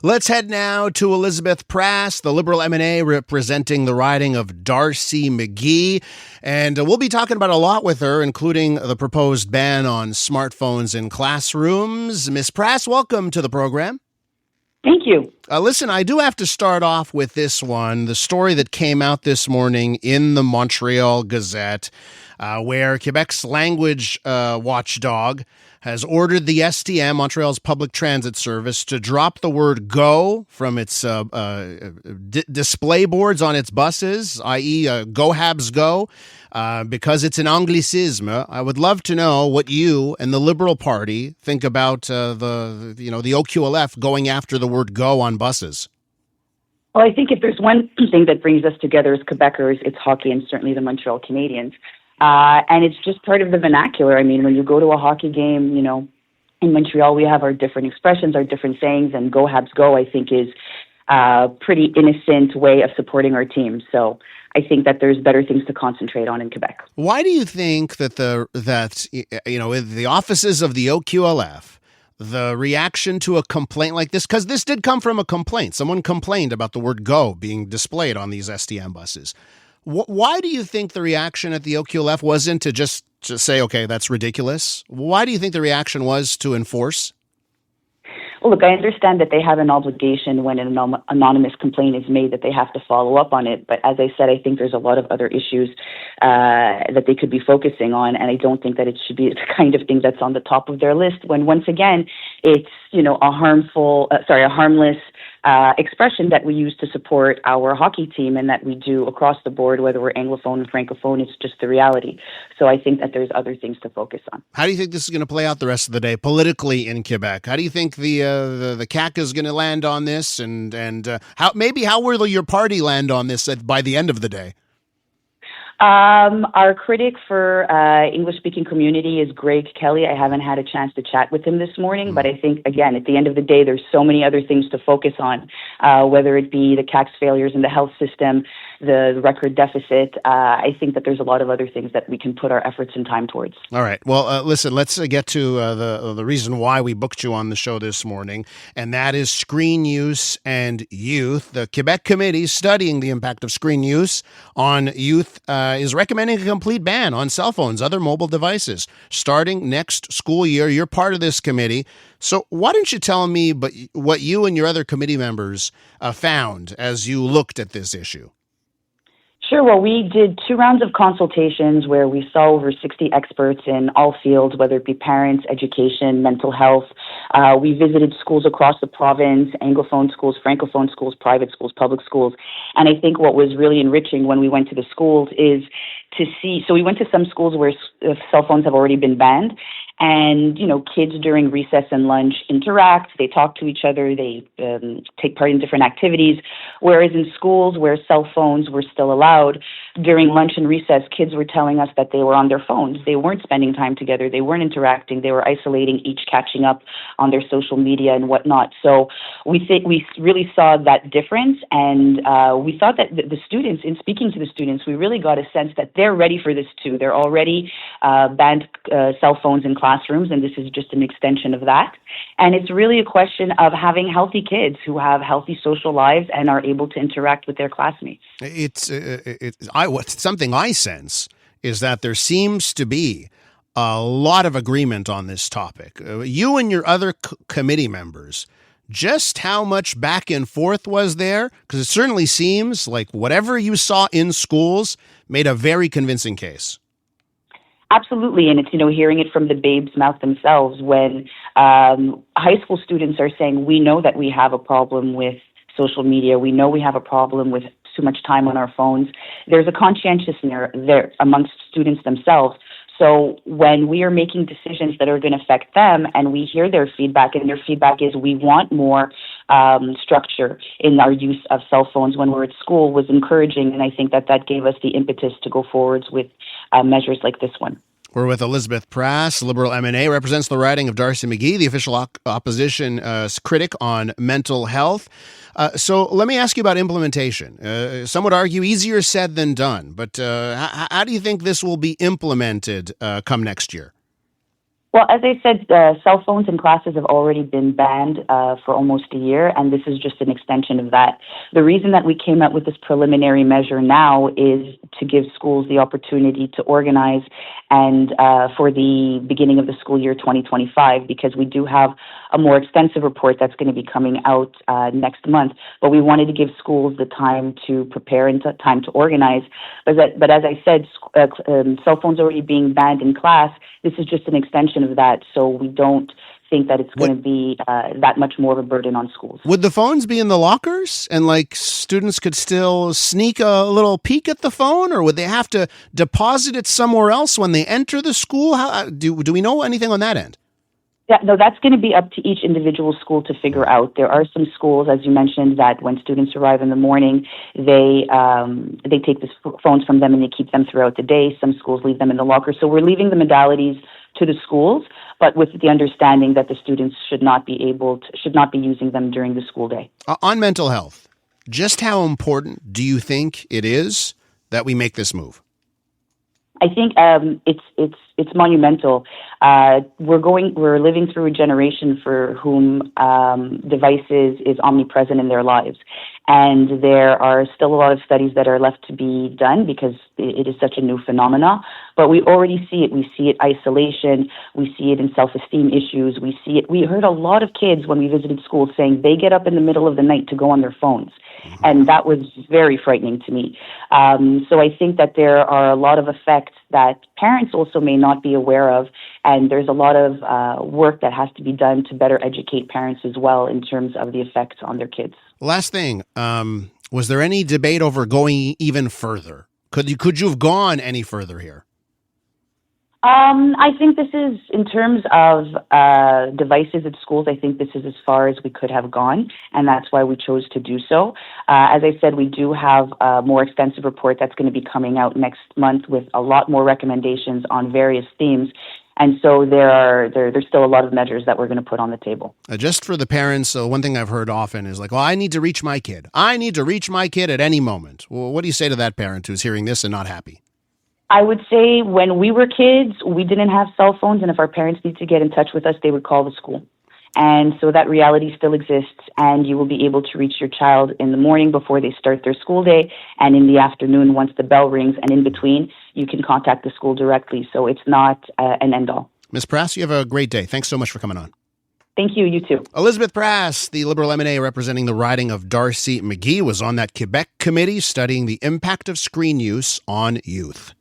Let's head now to Elisabeth Prass, the Liberal MNA representing the riding of Darcy-McGee. And we'll be talking about a lot with her, including the proposed ban on smartphones in classrooms. Ms. Prass, welcome to the program. Thank you. Listen, I do have to start off with this one, the story that came out this morning in the Montreal Gazette, where Quebec's language watchdog has ordered the STM, Montreal's public transit service, to drop the word go from its display boards on its buses, i.e. Go Habs Go, because it's an anglicisme. I would love to know what you and the Liberal Party think about the OQLF going after the word go on buses. Well, I think if there's one thing that brings us together as Quebecers, it's hockey and certainly the Montreal Canadiens. And it's just part of the vernacular. I mean, when you go to a hockey game, in Montreal, we have our different expressions, our different sayings, and Go Habs Go, I think, is a pretty innocent way of supporting our team. So I think that there's better things to concentrate on in Quebec. Why do you think that in the offices of the OQLF, the reaction to a complaint like this, because this did come from a complaint. Someone complained about the word go being displayed on these STM buses. Why do you think the reaction at the OQLF wasn't to just say, okay, that's ridiculous? Why do you think the reaction was to enforce? Well, look, I understand that they have an obligation when an anonymous complaint is made that they have to follow up on it. But as I said, I think there's a lot of other issues that they could be focusing on. And I don't think that it should be the kind of thing that's on the top of their list when, once again, it's, a harmless expression that we use to support our hockey team and that we do across the board, whether we're Anglophone or Francophone. It's just the reality. So I think that there's other things to focus on. How do you think this is going to play out the rest of the day politically in Quebec? How do you think the CAQ is going to land on this, and how will your party land on this by the end of the day? Our critic for English-speaking community is Greg Kelly. I haven't had a chance to chat with him this morning, but I think, again, at the end of the day, there's so many other things to focus on, whether it be the CAQ's failures in the health system, the record deficit. I think that there's a lot of other things that we can put our efforts and time towards. All right. Well, listen, let's get to the reason why we booked you on the show this morning, and that is screen use and youth. The Quebec Committee studying the impact of screen use on youth is recommending a complete ban on cell phones, other mobile devices, starting next school year. You're part of this committee. So why don't you tell me what you and your other committee members found as you looked at this issue? Sure. Well, we did 2 rounds of consultations where we saw over 60 experts in all fields, whether it be parents, education, mental health. We visited schools across the province, Anglophone schools, Francophone schools, private schools, public schools. And I think what was really enriching when we went to the schools is to see, so we went to some schools where cell phones have already been banned. And, kids during recess and lunch interact, they talk to each other, they take part in different activities. Whereas in schools where cell phones were still allowed, during lunch and recess, kids were telling us that they were on their phones. They weren't spending time together. They weren't interacting. They were isolating, each catching up on their social media and whatnot. So we really saw that difference. And we thought that the students, in speaking to the students, we really got a sense that they're ready for this too. They're already banned cell phones in classrooms, and this is just an extension of that. And it's really a question of having healthy kids who have healthy social lives and are able to interact with their classmates. Something I sense is that there seems to be a lot of agreement on this topic. You and your other committee members, just how much back and forth was there? Because it certainly seems like whatever you saw in schools made a very convincing case. Absolutely, and it's, hearing it from the babe's mouth themselves when high school students are saying, we know that we have a problem with social media, we know we have a problem with too much time on our phones. There's a conscientiousness there amongst students themselves. So when we are making decisions that are going to affect them and we hear their feedback, and their feedback is we want more structure in our use of cell phones when we're at school, was encouraging. And I think that gave us the impetus to go forwards with measures like this one. We're with Elisabeth Prass, Liberal MNA, represents the riding of Darcy-McGee, the official opposition critic on mental health. So let me ask you about implementation. Some would argue easier said than done, but how do you think this will be implemented come next year? Well, as I said, cell phones in classes have already been banned for almost a year, and this is just an extension of that. The reason that we came out with this preliminary measure now is to give schools the opportunity to organize and for the beginning of the school year 2025, because we do have a more extensive report that's going to be coming out next month. But we wanted to give schools the time to prepare and time to organize. But as I said, cell phones already being banned in class. This is just an extension of that, so we don't think that it's going to be that much more of a burden on schools. Would the phones be in the lockers and like students could still sneak a little peek at the phone, or would they have to deposit it somewhere else when they enter the school? How, do we know anything on that end? Yeah, no, that's going to be up to each individual school to figure out. There are some schools, as you mentioned, that when students arrive in the morning, they take the phones from them and they keep them throughout the day. Some schools leave them in the locker. So we're leaving the modalities to the schools, but with the understanding that the students should not be using them during the school day. On mental health, just how important do you think it is that we make this move? I think it's monumental. We're living through a generation for whom devices is omnipresent in their lives, and there are still a lot of studies that are left to be done because it is such a new phenomena. But we already see it. We see it isolation. We see it in self-esteem issues. We see it. We heard a lot of kids when we visited schools saying they get up in the middle of the night to go on their phones. And that was very frightening to me. So I think that there are a lot of effects that parents also may not be aware of, and there's a lot of work that has to be done to better educate parents as well in terms of the effects on their kids. Last thing, was there any debate over going even further? Could you have gone any further here? I think this is, in terms of devices at schools, I think this is as far as we could have gone, and that's why we chose to do so. As I said, we do have a more extensive report that's going to be coming out next month with a lot more recommendations on various themes. And so there's still a lot of measures that we're going to put on the table. Just for the parents, one thing I've heard often is like, well, I need to reach my kid. I need to reach my kid at any moment. Well, what do you say to that parent who's hearing this and not happy? I would say when we were kids, we didn't have cell phones, and if our parents need to get in touch with us, they would call the school. And so that reality still exists, and you will be able to reach your child in the morning before they start their school day, and in the afternoon once the bell rings, and in between, you can contact the school directly. So it's not an end-all. Ms. Prass, you have a great day. Thanks so much for coming on. Thank you. You too. Elisabeth Prass, the Liberal MNA representing the riding of Darcy-McGee, was on that Quebec committee studying the impact of screen use on youth.